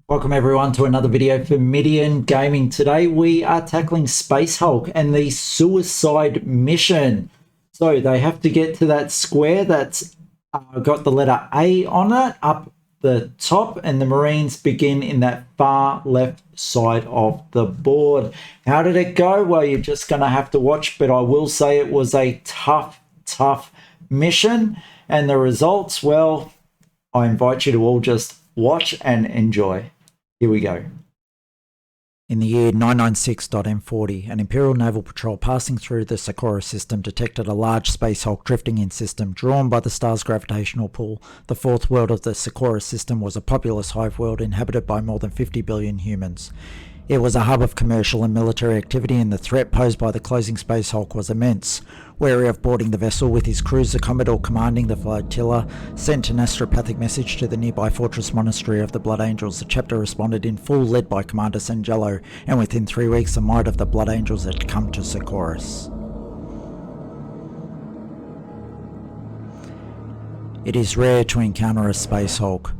Welcome everyone to another video for Midian Gaming. Today we are tackling Space Hulk and the suicide mission. So they have to get to that square that's got the letter A on it up the top, and the Marines begin in that far left side of the board. How did it go? Well, you're just going to have to watch, but I will say it was a tough mission. And the results, well, I invite you to all just watch and enjoy. Here we go. In the year 996.M40, an Imperial Naval Patrol passing through the Socorro system detected a large Space Hulk drifting in system drawn by the star's gravitational pull. The fourth world of the Socorro system was a populous hive world inhabited by more than 50 billion humans. It was a hub of commercial and military activity, and the threat posed by the closing Space Hulk was immense. Wary of boarding the vessel with his crews, the Commodore commanding the flotilla sent an astropathic message to the nearby fortress monastery of the Blood Angels. The chapter responded in full, led by Commander Sangello, and within 3 weeks the might of the Blood Angels had come to Socorus. It is rare to encounter a Space Hulk.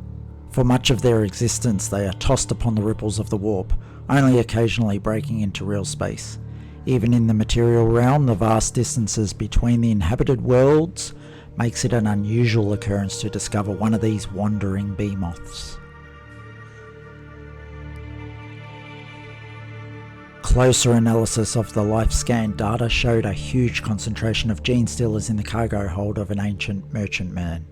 For much of their existence they are tossed upon the ripples of the warp, only occasionally breaking into real space. Even in the material realm, the vast distances between the inhabited worlds makes it an unusual occurrence to discover one of these wandering behemoths. Closer analysis of the life scan data showed a huge concentration of gene stealers in the cargo hold of an ancient merchantman.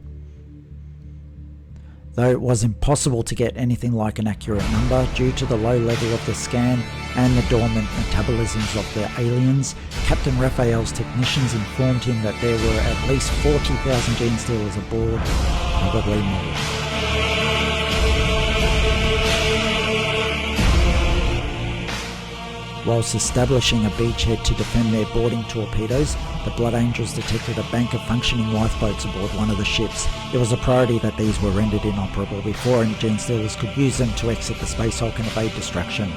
Though it was impossible to get anything like an accurate number due to the low level of the scan and the dormant metabolisms of the aliens, Captain Raphael's technicians informed him that there were at least 40,000 gene stealers aboard, probably more. Whilst establishing a beachhead to defend their boarding torpedoes, the Blood Angels detected a bank of functioning lifeboats aboard one of the ships. It was a priority that these were rendered inoperable before any gene stealers could use them to exit the Space Hulk and evade destruction.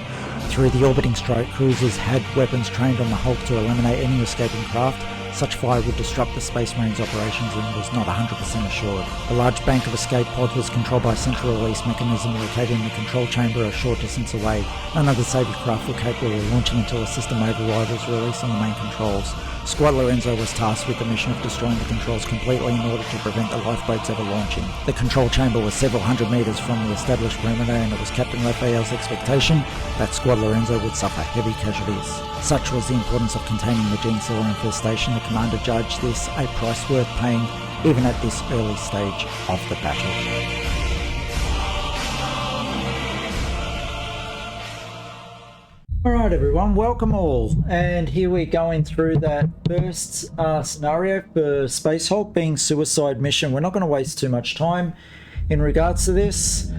Through the orbiting strike cruisers had weapons trained on the Hulk to eliminate any escaping craft. Such fire would disrupt the Space Marines' operations and was not 100% assured. A large bank of escape pods was controlled by a central release mechanism located in the control chamber a short distance away. None of the saviour craft were capable of launching until a system override was released on the main controls. Squad Lorenzo was tasked with the mission of destroying the controls completely in order to prevent the lifeboats ever launching. The control chamber was several hundred metres from the established perimeter, and it was Captain Raphael's expectation that Squad Lorenzo would suffer heavy casualties. Such was the importance of containing the gene stealer infestation, the commander judged this a price worth paying even at this early stage of the battle. Alright everyone, welcome all, and here we're going through that first scenario for Space Hulk being suicide mission. We're not going to waste too much time in regards to this.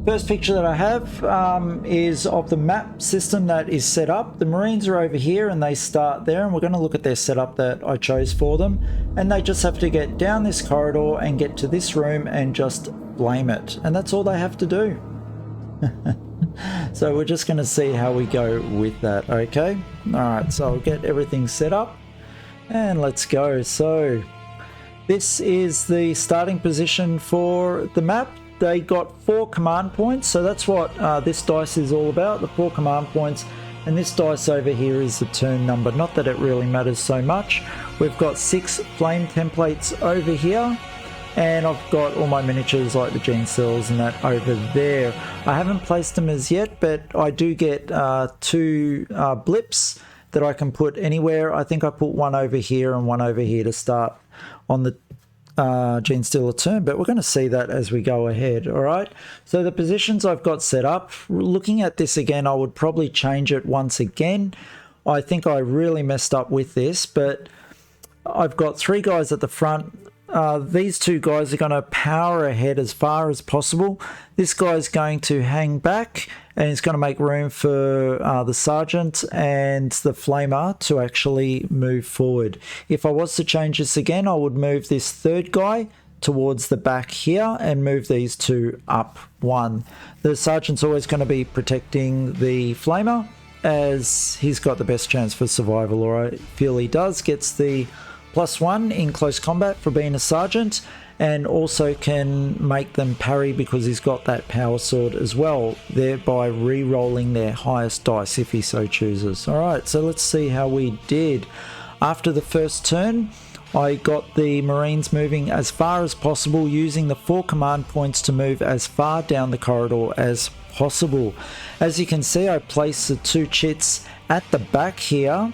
First picture that I have is of the map system that is set up. The Marines are over here and they start there, and we're going to look at their setup that I chose for them, and they just have to get down this corridor and get to this room and just flame it, and that's all they have to do. So we're just going to see how we go with that, okay? Alright, so I'll get everything set up and let's go. So this is the starting position for the map. They got 4 command points, so that's what this dice is all about, the 4 command points. And this dice over here is the turn number, not that it really matters so much. We've got 6 flame templates over here, and I've got all my miniatures like the gene cells and that over there. I haven't placed them as yet, but I do get 2 blips that I can put anywhere. I think I put one over here and one over here to start on the gene stealer turn, but we're going to see that as we go ahead. All right, so the positions I've got set up, looking at this again, I would probably change it once again. I think I really messed up with this, but I've got 3 guys at the front. These 2 guys are going to power ahead as far as possible. This guy's going to hang back and he's going to make room for the sergeant and the flamer to actually move forward. If I was to change this again, I would move this 3rd guy towards the back here and move these 2 up 1. The sergeant's always going to be protecting the flamer as he's got the best chance for survival, or I feel he does. Gets the +1 in close combat for being a sergeant, and also can make them parry because he's got that power sword as well, thereby re-rolling their highest dice if he so chooses. Alright, so let's see how we did. After the first turn, I got the Marines moving as far as possible, using the 4 command points to move as far down the corridor as possible. As you can see, I placed the 2 chits at the back here.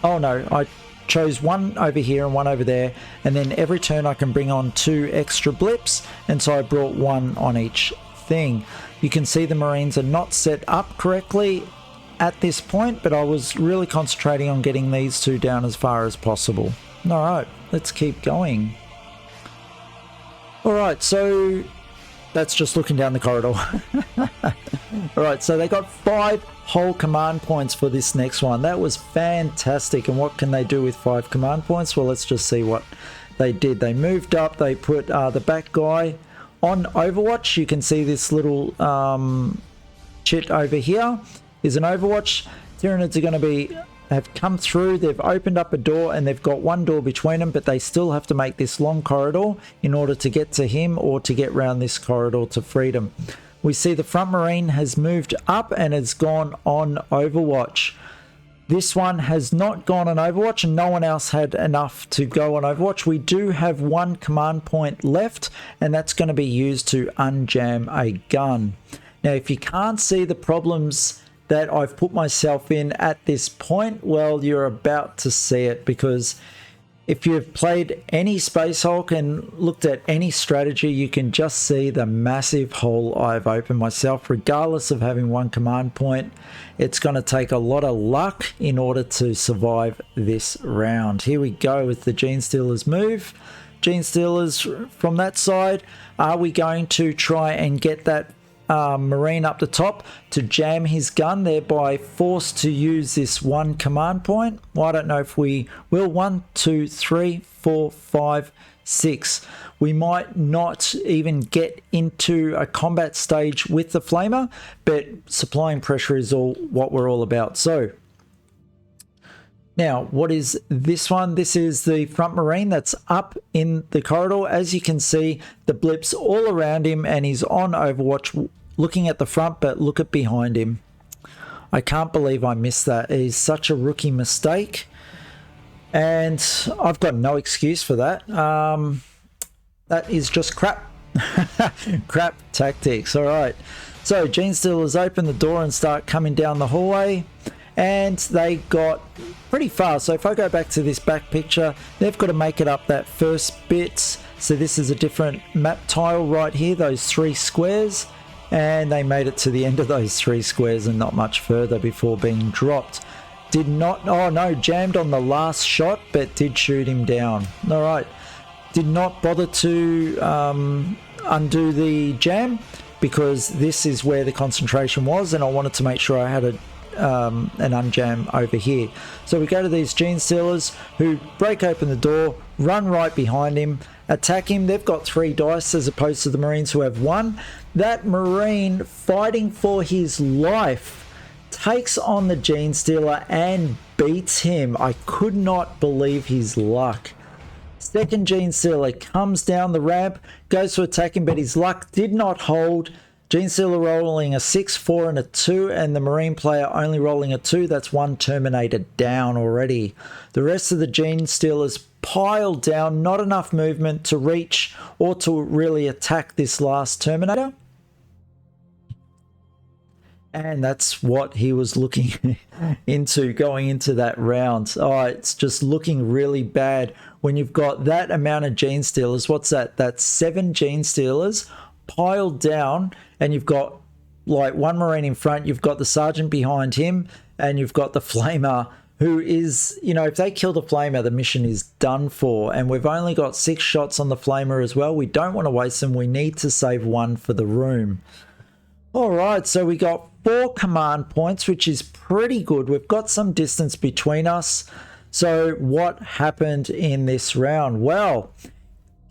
Oh no, I chose one over here and one over there, and then every turn I can bring on 2 extra blips, and so I brought 1 on each thing. You can see the Marines are not set up correctly at this point, but I was really concentrating on getting these 2 down as far as possible. Alright, let's keep going. Alright, so that's just looking down the corridor. Alright, so they got 5 whole command points for this next one. That was fantastic. And what can they do with 5 command points? Well, let's just see what they did. They moved up, they put the back guy on Overwatch. You can see this little chit over here is an Overwatch. Tyranids are going to have come through, they've opened up a door, and they've got 1 door between them, but they still have to make this long corridor in order to get to him or to get round this corridor to freedom. We see the front Marine has moved up and has gone on Overwatch. This one has not gone on Overwatch, and no one else had enough to go on Overwatch. We do have 1 command point left, and that's going to be used to unjam a gun. Now, if you can't see the problems that I've put myself in at this point, well, you're about to see it, because if you've played any Space Hulk and looked at any strategy, you can just see the massive hole I've opened myself. Regardless of having 1 command point, it's going to take a lot of luck in order to survive this round. Here we go with the Gene Stealers move. Gene Stealers from that side, are we going to try and get that Marine up the top to jam his gun, thereby forced to use this 1 command point? Well, I don't know if we will. 1, 2, 3, 4, 5, 6. We might not even get into a combat stage with the Flamer, but supplying pressure is what we're all about. So now, what is this one? This is the front Marine that's up in the corridor. As you can see, the blips all around him, and he's on Overwatch looking at the front, but look at behind him. I can't believe I missed that. It is such a rookie mistake, and I've got no excuse for that. That is just crap. Crap tactics. All right. So Gene Stealers open the door and start coming down the hallway, and they got pretty far. So if I go back to this back picture, they've got to make it up that first bit. So this is a different map tile right here, those 3 squares, and they made it to the end of those 3 squares and not much further before being dropped. Did not, oh no, jammed on the last shot, but did shoot him down. All right, did not bother to undo the jam, because this is where the concentration was, and I wanted to make sure I had an unjam over here. So we go to these Gene Stealers, who break open the door, run right behind him, attack him. They've got 3 dice as opposed to the Marines who have 1. That Marine, fighting for his life, takes on the Gene Stealer and beats him. I could not believe his luck. Second Gene Stealer comes down the ramp, goes to attack him, but his luck did not hold. Gene Stealer rolling a 6, 4, and a 2, and the Marine player only rolling a 2. That's 1 Terminator down already. The rest of the Gene Stealers piled down, not enough movement to reach or to really attack this last Terminator. And that's what he was looking into going into that round. Oh, it's just looking really bad when you've got that amount of Gene Stealers. What's that? That's 7 Gene Stealers piled down, and you've got like 1 Marine in front, you've got the Sergeant behind him, and you've got the Flamer, who is, you know, if they kill the Flamer, the mission is done for. And we've only got 6 shots on the Flamer as well. We don't want to waste them. We need to save 1 for the room. All right, so we got 4 command points, which is pretty good. We've got some distance between us. So what happened in this round? Well,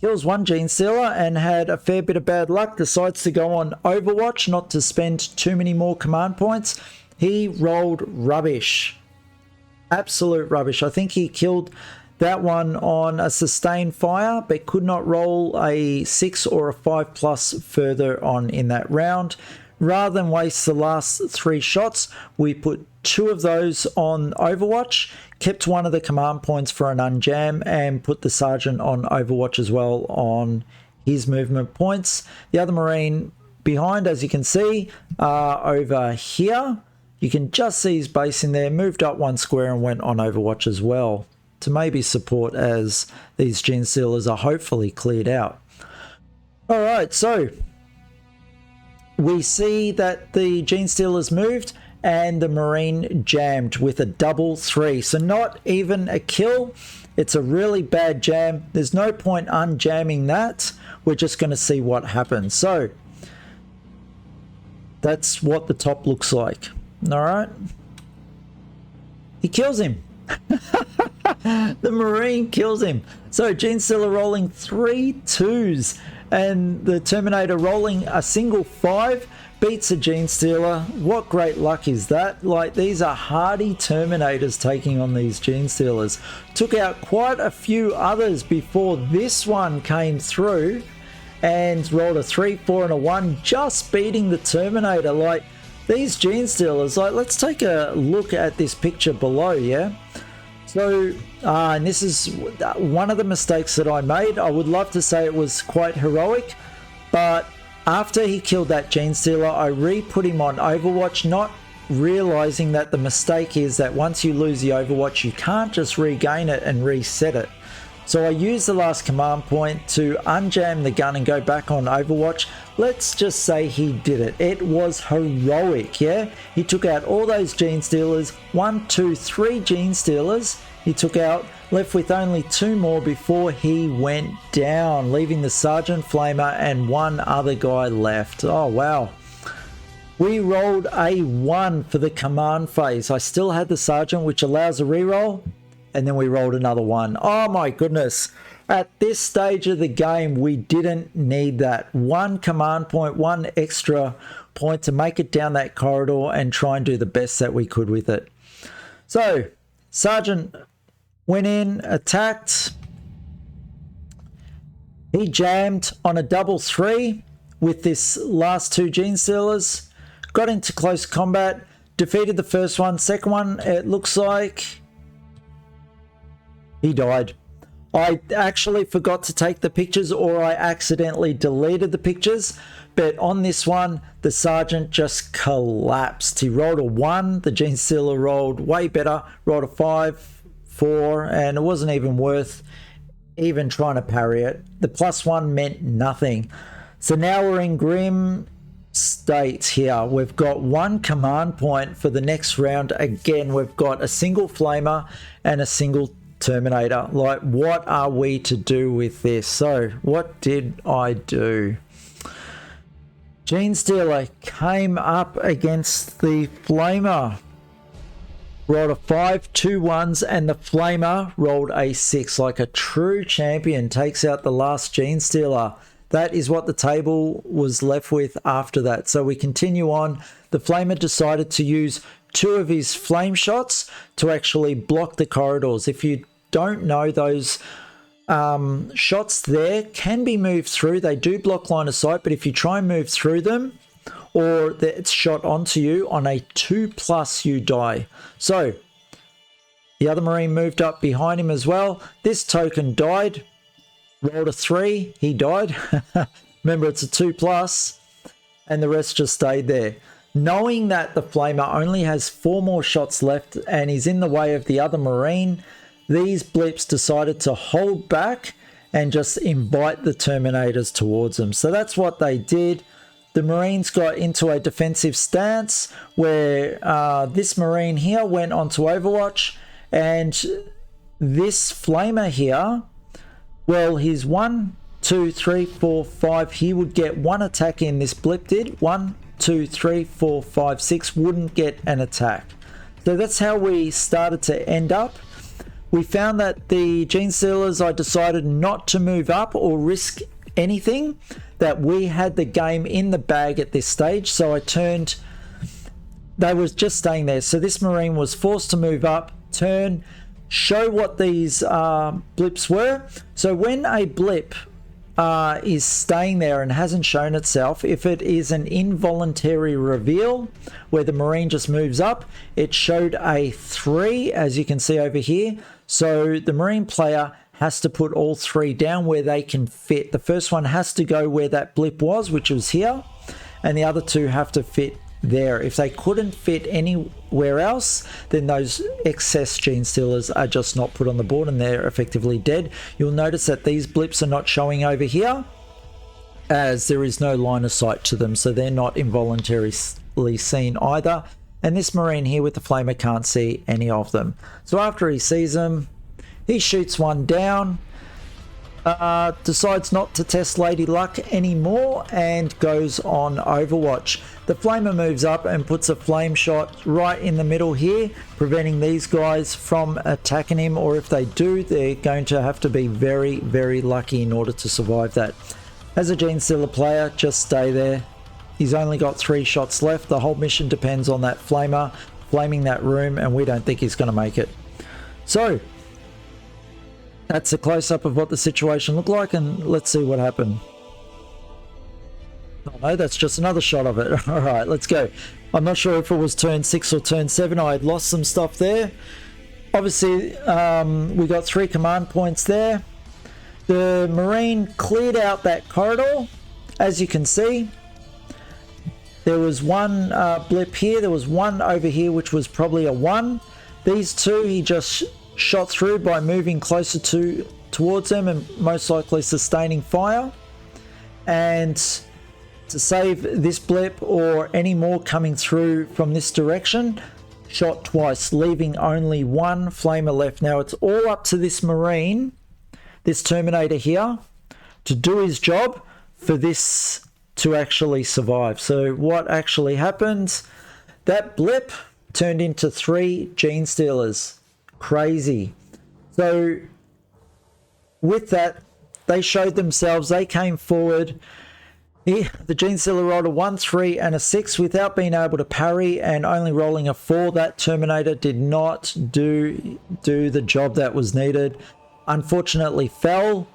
kills 1 Gene Stealer and had a fair bit of bad luck. Decides to go on Overwatch, not to spend too many more command points. He rolled rubbish. Absolute rubbish. I think he killed That one on a sustained fire, but could not roll a 6 or a 5+ further on in that round. Rather than waste the last 3 shots, we put 2 of those on Overwatch, kept one of the command points for an unjam, and put the sergeant on Overwatch as well on his movement points. The other Marine behind, as you can see, over here, you can just see his base in there, moved up 1 square and went on Overwatch as well, to maybe support as these Genestealers are hopefully cleared out. Alright, so we see that the Genestealers moved and the Marine jammed with a double 3. So not even a kill. It's a really bad jam. There's no point unjamming that. We're just going to see what happens. So that's what the top looks like. Alright. He kills him. The Marine kills him. So Genestealer rolling 3 2s and the Terminator rolling a single 5 beats a Genestealer. What great luck is that? Like, these are hardy Terminators taking on these Genestealers. Took out quite a few others before this one came through and rolled a 3, 4 and a 1, just beating the Terminator. Like, these Genestealers, like, let's take a look at this picture below, yeah? So, and this is one of the mistakes that I made. I would love to say it was quite heroic, but after he killed that Genestealer, I re-put him on Overwatch, not realizing that the mistake is that once you lose the Overwatch, you can't just regain it and reset it. So I used the last command point to unjam the gun and go back on Overwatch. Let's just say he did it. It was heroic, yeah? He took out all those Genestealers, 1, 2, 3 Genestealers. He took out, left with only 2 more before he went down, leaving the Sergeant Flamer and 1 other guy left. Oh, wow. We rolled a 1 for the command phase. I still had the Sergeant, which allows a reroll. And then we rolled another 1. Oh my goodness. At this stage of the game, we didn't need that. 1 command point, 1 extra point to make it down that corridor and try and do the best that we could with it. So, Sergeant went in, attacked. He jammed on a double 3 with this last 2 Genestealers. Got into close combat, defeated the first one. Second one, it looks like he died. I actually forgot to take the pictures, or I accidentally deleted the pictures, but on this one the Sergeant just collapsed. He rolled a 1, the Genestealer rolled way better, rolled a 5, 4, and it wasn't even worth even trying to parry it. The +1 meant nothing. So now we're in grim state here. We've got 1 command point for the next round. Again, we've got a single Flamer and a single Terminator. Like, what are we to do with this? So what did I do? Genestealer came up against the Flamer, rolled a 5, 2 1s, and the Flamer rolled a 6. Like a true champion, takes out the last Genestealer. That is what the table was left with after that. So we continue on. The Flamer decided to use 2 of his flame shots to actually block the corridors. If you don't know, those shots there can be moved through. They do block line of sight, but if you try and move through them, or it's shot onto you, on a 2+, you die. So the other Marine moved up behind him as well. This token died, rolled a 3, he died. Remember, it's a 2+, and the rest just stayed there. Knowing that the Flamer only has 4 more shots left and he's in the way of the other Marine, these blips decided to hold back and just invite the Terminators towards them. So that's what they did. The Marines got into a defensive stance where this Marine here went onto Overwatch, and this Flamer here, well, he's 1, 2, 3, 4, 5. He would get 1 attack in. This blip did 1, 2, 3, 4, 5, 6, wouldn't get an attack. So that's how we started to end up. We found that the Genestealers, I decided not to move up or risk anything, that we had the game in the bag at this stage. So I turned, they were just staying there. So this Marine was forced to move up, turn, show what these blips were. So when a blip is staying there and hasn't shown itself, if it is an involuntary reveal where the Marine just moves up, it showed a 3, as you can see over here. So the Marine player has to put all 3 down where they can fit. The first one has to go where that blip was, which was here, and the other 2 have to fit there. If they couldn't fit anywhere else, then those excess gene stealers are just not put on the board and they're effectively dead. You'll notice that these blips are not showing over here as there is no line of sight to them, so they're not involuntarily seen either. And this Marine here with the flamer can't see any of them. So after he sees them, he shoots one down, decides not to test Lady Luck anymore and goes on Overwatch. The flamer moves up and puts a flame shot right in the middle here, preventing these guys from attacking him, or if they do, they're going to have to be very, very lucky in order to survive that. As a Gene Stealer player, just stay there. He's only got 3 shots left. The whole mission depends on that flamer flaming that room, and we don't think he's going to make it. So that's a close-up of what the situation looked like, and let's see what happened. Oh no, that's just another shot of it. All right, let's go. I'm not sure if it was turn 6 or turn 7. I had lost some stuff there. Obviously, we got 3 command points there. The Marine cleared out that corridor, as you can see. There was one blip here. There was one over here, which was probably a 1. These 2, he just shot through by moving closer towards them and most likely sustaining fire. And to save this blip or any more coming through from this direction, shot twice, leaving only 1 flamer left. Now it's all up to this Marine, this Terminator here, to do his job for this to actually survive. So what actually happened? That blip turned into 3 Gene Stealers. Crazy. So with that, they showed themselves, they came forward. The Gene Stealer rolled a 1, 3 and a 6 without being able to parry, and only rolling a 4. That Terminator did not do the job that was needed. Unfortunately fell.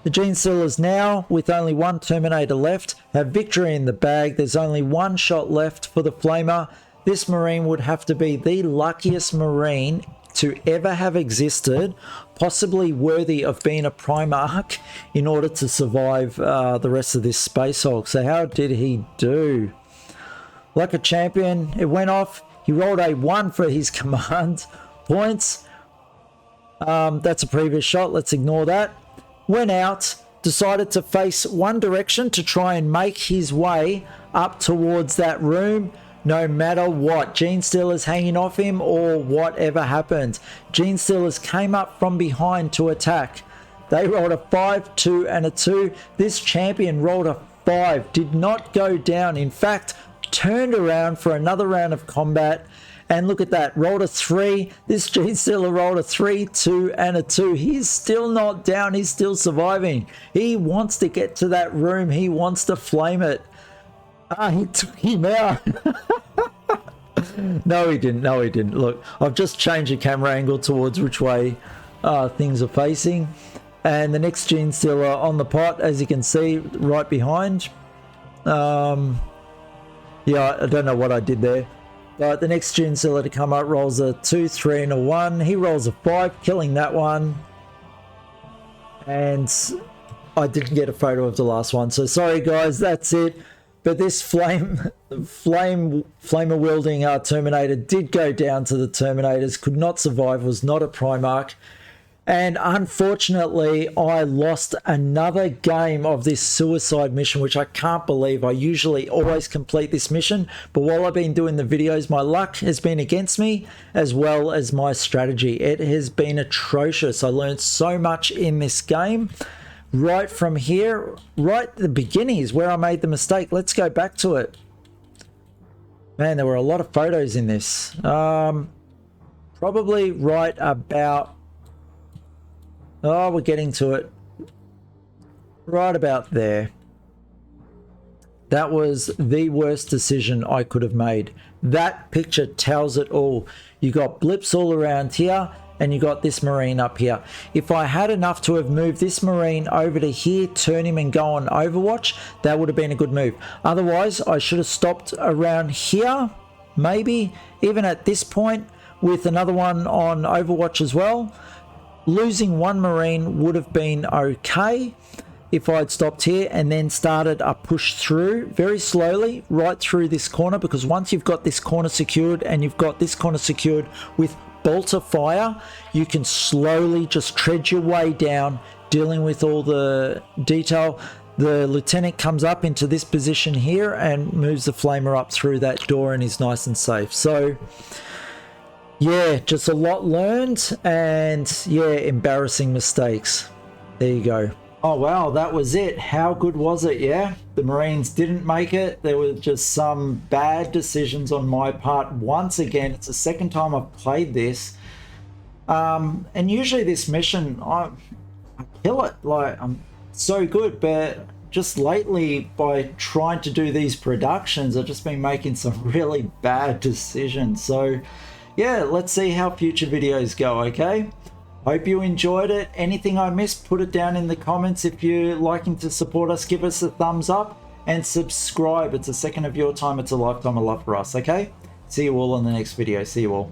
The Gene Stealers now, with only 1 Terminator left, have victory in the bag. There's only 1 shot left for the flamer. This Marine would have to be the luckiest Marine to ever have existed, possibly worthy of being a Primarch in order to survive the rest of this Space Hulk. So how did he do? Like a champion, it went off. He rolled a 1 for his command points. That's a previous shot. Let's ignore that. Went out, decided to face one direction to try and make his way up towards that room. No matter what, Gene Stealers hanging off him or whatever happened. Gene Stealers came up from behind to attack. They rolled a 5, 2 and a 2. This champion rolled a 5, did not go down. In fact, turned around for another round of combat. And look at that, rolled a 3. This Gene Stealer rolled a 3, 2 and a 2. He's still not down, he's still surviving. He wants to get to that room, he wants to flame it. He took him out. No, he didn't. No, he didn't. Look, I've just changed the camera angle towards which way things are facing. And the next Gene Stealer on the pot, as you can see, right behind. Yeah, I don't know what I did there. But the next Gene Stealer to come up rolls a 2, 3 and a 1. He rolls a 5, killing that one. And I didn't get a photo of the last one. So sorry, guys, that's it. But this flamer wielding Terminator did go down to the Terminators, could not survive, was not a Primarch. And unfortunately, I lost another game of this suicide mission, which I can't believe. I usually always complete this mission, but while I've been doing the videos, my luck has been against me, as well as my strategy. It has been atrocious. I learned so much in this game. Right from here, right at the beginning is where I made the mistake. Let's go back to it. Man, there were a lot of photos in this. Probably right about... Oh, we're getting to it. Right about there. That was the worst decision I could have made. That picture tells it all. You got blips all around here. and you got this Marine up here. If I had enough to have moved this Marine over to here, turn him and go on Overwatch, that would have been a good move. Otherwise, I should have stopped around here, maybe, even at this point, with another one on Overwatch as well. Losing one Marine would have been okay if I had stopped here and then started a push through very slowly right through this corner, because once you've got this corner secured and you've got this corner secured with bolter fire, you can slowly just tread your way down, dealing with all the detail. The lieutenant comes up into this position here and moves the flamer up through that door and is nice and safe. So yeah, just a lot learned, and yeah, embarrassing mistakes. There you go. Oh wow, that was it. How good was it? Yeah, the Marines didn't make it. There were just some bad decisions on my part. Once again, it's the second time I've played this, and usually this mission I kill it. Like, I'm so good, but just lately, by trying to do these productions, I've just been making some really bad decisions. So yeah, let's see how future videos go. Okay, hope you enjoyed it. Anything I missed, put it down in the comments. If you're liking to support us, give us a thumbs up and subscribe. It's a second of your time. It's a lifetime of love for us. Okay, see you all in the next video. See you all.